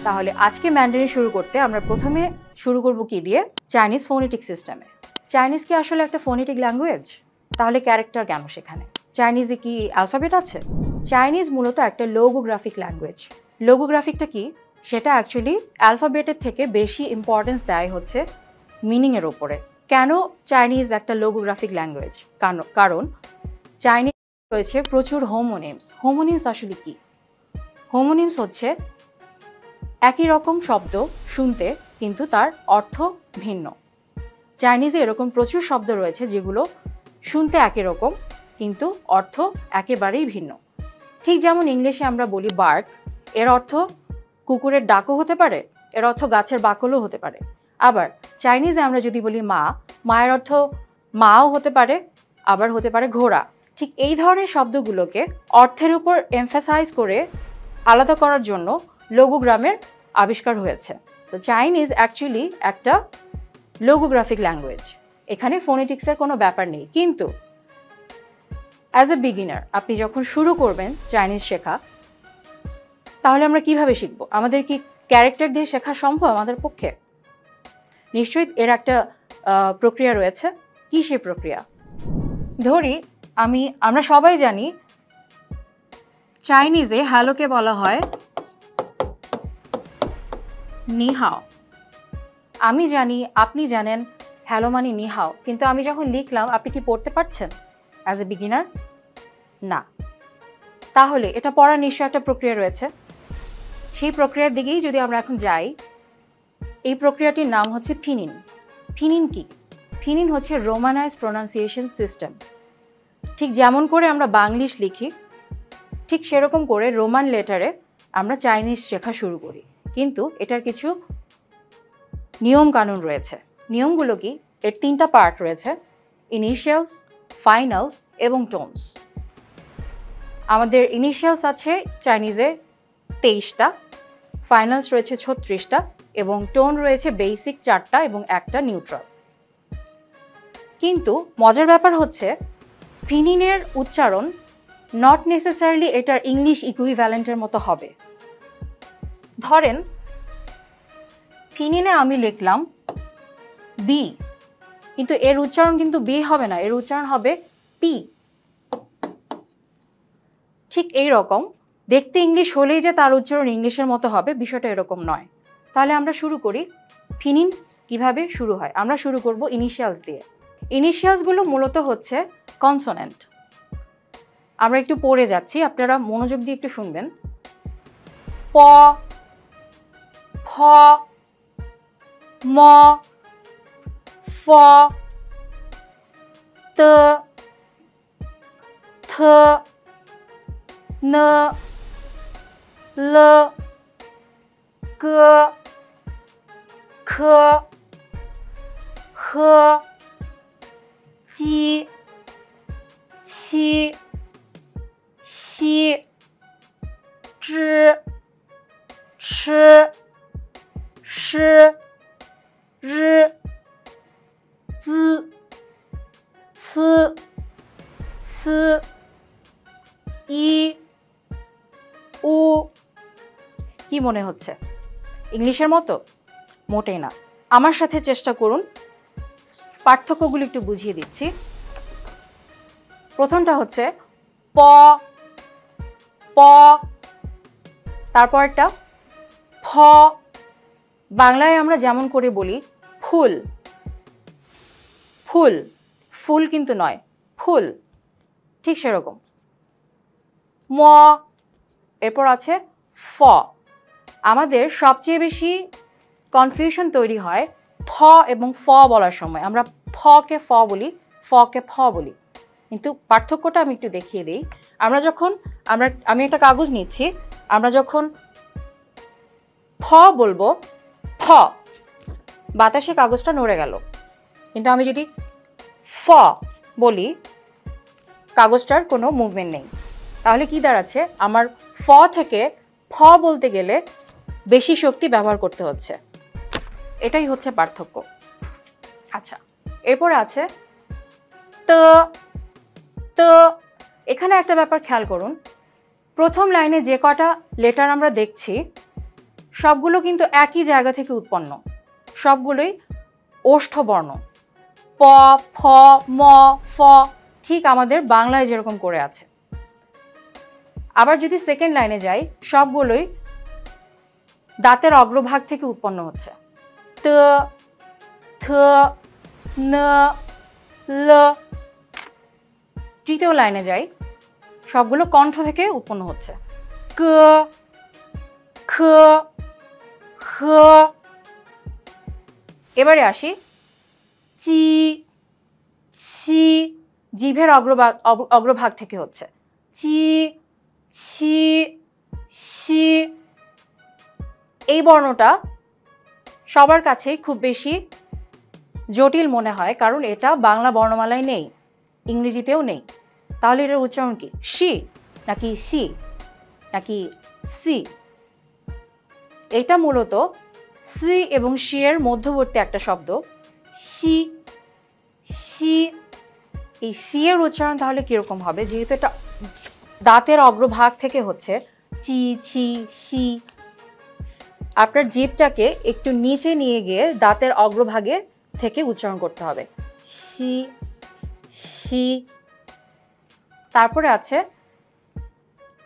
তাহলে আজকে ম্যান্ডারিন শুরু করতে আমরা প্রথমে শুরু করব কি দিয়ে? চাইনিজ ফোনেটিক সিস্টেমে। চাইনিজ কি আসলে একটা ফোনেটিক ল্যাঙ্গুয়েজ? তাহলে ক্যারেক্টার কেন সেখানে? চাইনিজে কি অ্যালফাবেট আছে? চাইনিজ মূলত একটা লোগোগ্রাফিক ল্যাঙ্গুয়েজ। লোগোগ্রাফিকটা কি? সেটা অ্যাকচুয়ালি অ্যালফাবেটের থেকে বেশি ইম্পর্টেন্স দেয় হচ্ছে মিনিংয়ের ওপরে। কেন চাইনিজ একটা লোগোগ্রাফিক ল্যাঙ্গুয়েজ? কারণ চাইনিজ রয়েছে প্রচুর হোমোনিমস। হোমোনিমস আসলে কি? হোমোনিমস হচ্ছে একই রকম শব্দ শুনতে কিন্তু তার অর্থ ভিন্ন। চাইনিজে এরকম প্রচুর শব্দ রয়েছে যেগুলো শুনতে একই রকম কিন্তু অর্থ একেবারেই ভিন্ন। ঠিক যেমন ইংলিশে আমরা বলি বার্ক, এর অর্থ কুকুরের ডাকও হতে পারে, এর অর্থ গাছের বাকলও হতে পারে। আবার চাইনিজে আমরা যদি বলি মা, মায়ের অর্থ মাও হতে পারে, আবার হতে পারে ঘোড়া। ঠিক এই ধরনের শব্দগুলোকে অর্থের উপর এমফাসাইজ করে আলাদা করার জন্য লোগোগ্রামের আবিষ্কার হয়েছে। সো চাইনিজ অ্যাকচুয়ালি একটা লোগোগ্রাফিক ল্যাঙ্গুয়েজ। এখানে ফোনেটিক্সের কোনো ব্যাপার নেই। কিন্তু অ্যাজ এ বিগিনার আপনি যখন শুরু করবেন চাইনিজ শেখা, তাহলে আমরা কিভাবে শিখব? আমাদের কি ক্যারেক্টার দিয়ে শেখা সম্ভব আমাদের পক্ষে? নিশ্চয়ই এর একটা প্রক্রিয়া রয়েছে। কি সেই প্রক্রিয়া? ধরি আমরা সবাই জানি চাইনিজে হ্যালোকে বলা হয় নিহাও। আমি জানি, আপনি জানেন হ্যালো মানে নিহাও, কিন্তু আমি যখন লিখলাম আপনি কি পড়তে পারছেন অ্যাজ এ বিগিনার? না। তাহলে এটা পড়ার নিশ্চয় একটা প্রক্রিয়া রয়েছে। সেই প্রক্রিয়ার দিকেই যদি আমরা এখন যাই, এই প্রক্রিয়াটির নাম হচ্ছে ফিনিন। ফিনিন কি? ফিনিন হচ্ছে রোমানাইজ প্রোনাউন্সিয়েশন সিস্টেম। ঠিক যেমন করে আমরা বাংলিশ লিখি, ঠিক সেরকম করে রোমান লেটারে আমরা চাইনিজ শেখা শুরু করি। কিন্তু এটার কিছু নিয়ম কানুন রয়েছে। নিয়মগুলো কি? এর 3টা পার্ট রয়েছে: ইনিশিয়ালস, ফাইনালস এবং টোনস। আমাদের ইনিশিয়ালস আছে চাইনিজে 23টা, ফাইনালস রয়েছে 36টা এবং টোন রয়েছে বেসিক 4টা এবং একটা নিউট্রাল। কিন্তু মজার ব্যাপার হচ্ছে ফিনিনের উচ্চারণ নট নেসেসারিলি এটার ইংলিশ ইকুইভ্যালেন্টের মতো হবে। ধরেন ফিনিনে আমি লিখলাম বি, কিন্তু এর উচ্চারণ কিন্তু বি হবে না, এর উচ্চারণ হবে পি। ঠিক এই রকম দেখতে ইংলিশ হলেই যে তার উচ্চারণ ইংলিশের মতো হবে, বিষয়টা এরকম নয়। তাহলে আমরা শুরু করি। ফিনিন কিভাবে শুরু হয়? আমরা শুরু করব ইনিশিয়ালস দিয়ে। ইনিশিয়ালসগুলো মূলত হচ্ছে কনসোনেন্ট। আমরা একটু পড়ে যাচ্ছি, আপনারা মনোযোগ দিয়ে একটু শুনবেন। প, ফ, ম, ফ, ত, থ, ন, ল, গ, খ, হ, জি, ছি, সি, ঝ, ছ, শ, র, জ, ছ, স, ই, উ। কি মনে হচ্ছে? ইংলিশের মতো? মোটেই না। আমার সাথে চেষ্টা করুন, পার্থক্যগুলো একটু বুঝিয়ে দিচ্ছি। প্রথমটা হচ্ছে প, প, তারপরটা ফ। বাংলায় আমরা যেমন করে বলি ফুল, ফুল, ফুল কিন্তু নয়, ফুল, ঠিক সেরকম। ম, এরপর আছে ফ। আমাদের সবচেয়ে বেশি কনফিউশন তৈরি হয় ফ এবং ফ বলার সময়। আমরা ফকে ফ বলি, ফকে ফ বলি, কিন্তু পার্থক্যটা আমি একটু দেখিয়ে দিই। আমি একটা কাগজ নিচ্ছি, আমরা যখন ফ বলবো, ফ, বাতাসে কাগজটা নড়ে গেল। কিন্তু আমি যদি ফ বলি, কাগজটার কোনো মুভমেন্ট নেই। তাহলে কি দাঁড়াচ্ছে? আমার ফ থেকে ফ বলতে গেলে বেশি শক্তি ব্যবহার করতে হচ্ছে। এটাই হচ্ছে পার্থক্য। আচ্ছা, এরপর আছে ত, ত। এখানে একটা ব্যাপার খেয়াল করুন, প্রথম লাইনে যে কটা লেটার আমরা দেখছি সবগুলো কিন্তু একই জায়গা থেকে উৎপন্ন, সবগুলোই ওষ্ঠ বর্ণ, প ফ ম ফ, ঠিক আমাদের বাংলায় যেরকম করে আছে। আবার যদি সেকেন্ড লাইনে যাই, সবগুলোই দাঁতের অগ্রভাগ থেকে উৎপন্ন হচ্ছে, ত থ ন ল। তৃতীয় লাইনে যাই, সবগুলো কণ্ঠ থেকে উৎপন্ন হচ্ছে, ক খ খ। এবারে আসি, চি ছি, জিভের অগ্রভাগ থেকে হচ্ছে, চি ছি সি। এই বর্ণটা সবার কাছেই খুব বেশি জটিল মনে হয়, কারণ এটা বাংলা বর্ণমালায় নেই, ইংরেজিতেও নেই। তাহলে এটার উচ্চারণ কি? সি নাকি সি নাকি সি? এটা মূলত সি এবং সি এর মধ্যবর্তী একটা শব্দ, সি সি। এই সি এর উচ্চারণ তাহলে কিরকম হবে? যেহেতু এটা দাঁতের অগ্রভাগ থেকে হচ্ছে, চি ছি সি, আপনার জিভটাকে একটু নিচে নিয়ে গিয়ে দাঁতের অগ্রভাগে থেকে উচ্চারণ করতে হবে, সি সি। তারপরে আছে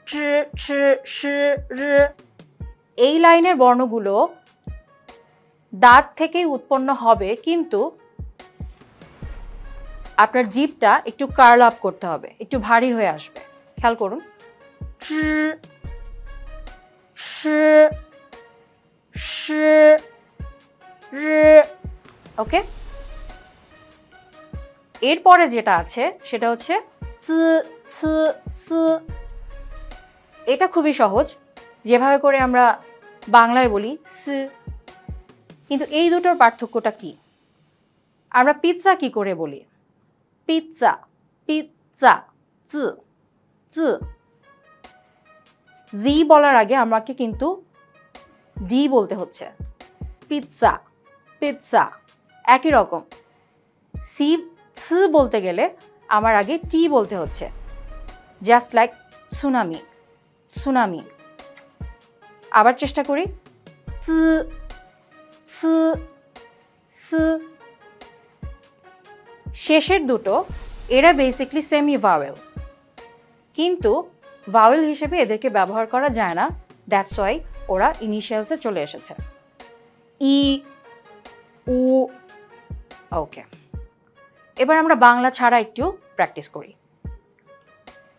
চ ছ স র। এই লাইনের বর্ণগুলো দাঁত থেকেই উৎপন্ন হবে, কিন্তু আপনার জিভটা একটু কার্ল আপ করতে হবে, একটু ভারী হয়ে আসবে। খেয়াল করুন, চ স স র। ওকে, এরপরে যেটা আছে সেটা হচ্ছে চ ছ স। এটা খুবই সহজ, যেভাবে করে আমরা বাংলায় বলি স। কিন্তু এই দুটোর পার্থক্যটা কি? আমরা পিৎজা কি করে বলি? পিৎজা, পিৎজা, চ চ। জি বলার আগে আমাকে কিন্তু ডি বলতে হচ্ছে, পিৎজা পিৎজা। একই রকম সি স বলতে গেলে আমার আগে টি বলতে হচ্ছে, জাস্ট লাইক সুনামি, সুনামি। আবার চেষ্টা করি, চ ছ স। শেষের দুটো এরা বেসিকলি সেমি ভাওয়েল, কিন্তু ভাওয়েল হিসেবে এদেরকে ব্যবহার করা যায় না, দ্যাটস ওয়াই ওরা ইনিশিয়ালসে চলে এসেছে, ই উ। ওকে, এবার আমরা বাংলা ছাড়া একটু প্র্যাকটিস করি।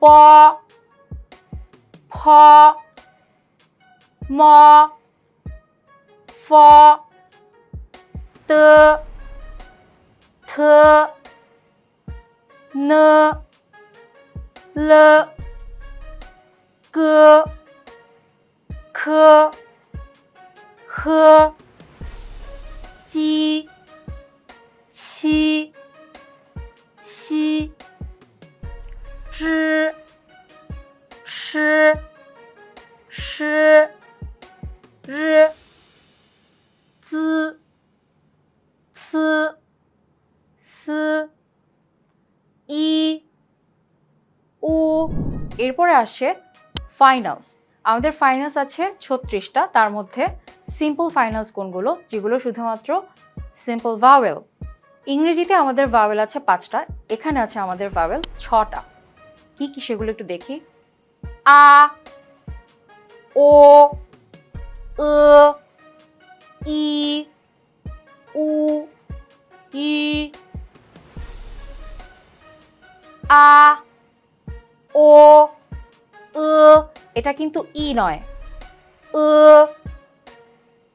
প ফ ম ফ ত থ ন ল ক খ খ চি ছি সি চ শ স র চ ছ স ই উ। এরপরে আসছে ফাইনালস। আমাদের ফাইনালস আছে 36টা, তার মধ্যে সিম্পল ফাইনালস কোনগুলো? যেগুলো শুধুমাত্র সিম্পল ভাওয়েল। ইংরেজিতে আমাদের ভাওয়েল আছে 5টা, এখানে আছে আমাদের ভাওয়েল 6টা। কি কি সেগুলো একটু দেখি। আ, ও, ও, ই, উ, ই, আ, ও, ও। এটা কিন্তু ই নয়, ও,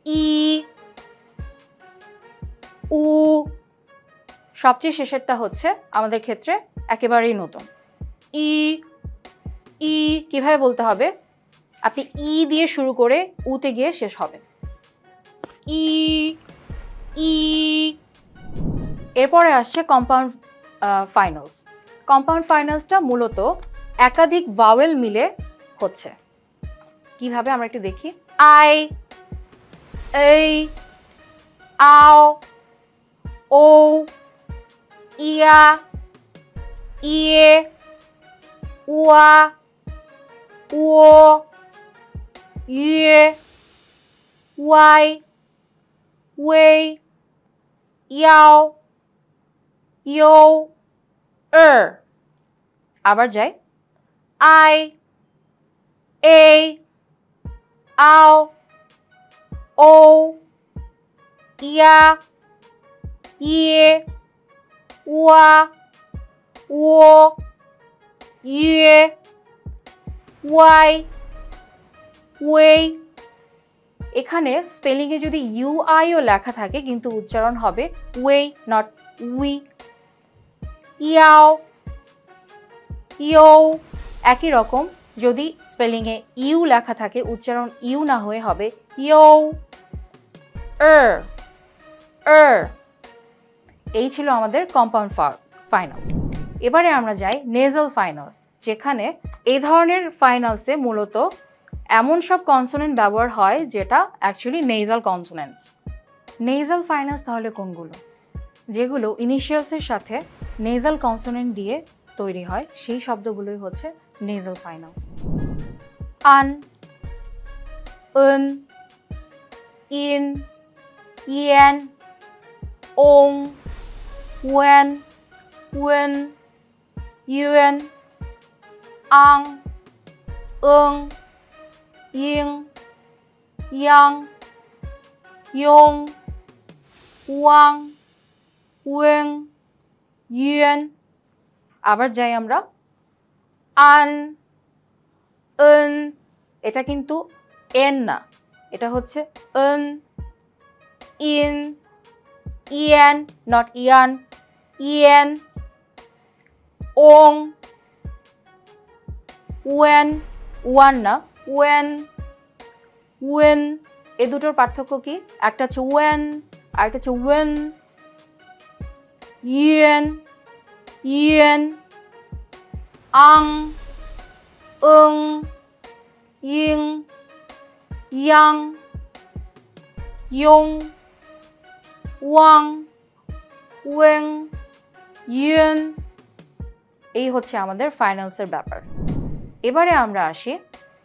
ই, উ। সবচেয়ে শেষেরটা হচ্ছে আমাদের ক্ষেত্রে একেবারেই নতুন, ই। ই কিভাবে বলতে হবে? আপনি ই দিয়ে শুরু করে উতে গিয়ে শেষ হবে, ই ই। এরপরে আসছে কম্পাউন্ড ফাইনালস। কম্পাউন্ড ফাইনালসটা মূলত একাধিক ভাওয়েল মিলে হচ্ছে। কিভাবে আমরা একটু দেখি। আই, এই, আও, ও, ইয়া, ইয়ে, উয়া, ও, ইয়ে, ওয়াই, ওয়ে, ইয়াও, ইয়ো, আবার যাই, আই, এ, আও, ও, ইয়া, ইয়ে, ওয়া, ও, ইয়ে, ওয়াই, ওয়ে। এখানে স্পেলিংয়ে যদি ইউআইও লেখা থাকে কিন্তু উচ্চারণ হবে ওয়ে, নট উই। ইয়াও, ইয়ো, একই রকম যদি স্পেলিংয়ে ইউ লেখা থাকে উচ্চারণ ইউ না হয়ে হবে ইয়ো, এই ছিল আমাদের কম্পাউন্ড ফাইনালস। এবারে আমরা যাই নেজাল ফাইনালস, যেখানে এই ধরনের ফাইনালসে মূলত এমন সব কনসোনেন্ট ব্যবহার হয় যেটা actually nasal consonants. Nasal finals তাহলে কোনগুলো? যেগুলো ইনিশিয়ালসের সাথে নেজাল কনসোনেন্ট দিয়ে তৈরি হয় সেই শব্দগুলোই হচ্ছে নেজাল ফাইনালস। আন, উন, ইন, ইয়েন, ওং, ওয়েন, উয়েন, ইউয়েন, আং, ওং, ইং, ইয়াং, ইয়ং, ওয়াং, ওয়েং, ইয়েন। আবার যাই আমরা, আন, উন, এটা কিন্তু এন না, এটা হচ্ছে উন, ইন, ইয়েন, নট ইয়ান, ইয়েন, ওং, ওয়েন, ওয়ান না, ওয়েন, ওয়েন। এ দুটোর পার্থক্য কি? একটা হচ্ছে ওয়েন আর একটা হচ্ছে ওয়েন। ইয়েন, ইয়েন, আং, ওং, ইং, ইয়াং, ইয়ং, ওয়াং, ওয়েং, ইয়েন। এই হচ্ছে আমাদের ফাইনালসের ব্যাপার। এবারে আমরা আসি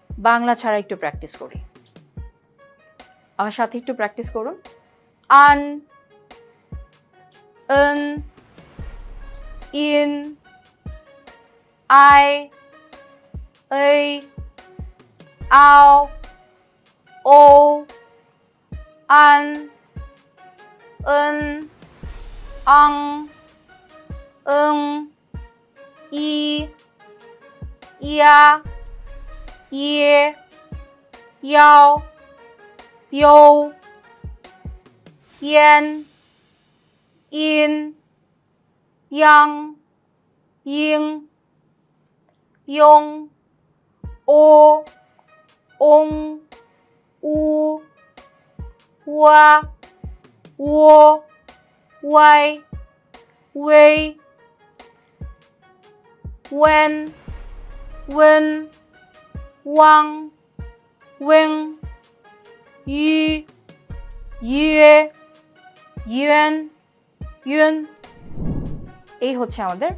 বাংলা ছাড়া একটু প্র্যাকটিস করি। আমার সাথে একটু প্র্যাকটিস করুন। আন, উন, ইন, আই, এই, আও, ও, আন, উন, আং, ওং, ই, ইয়া, ইয়ে, ইয়াও, ইয়ো, ইয়েন, ইন, ইয়াং, ইং, ইয়ং, ও, ওং, উ, ওয়া, ও, ওয়াই, ওয়ে, ওয়েন, ওয়েন, ওয়াং, ওয়েং, ই, ইয়ে, ইয়েন, ইয়েন। এই হচ্ছে আমাদের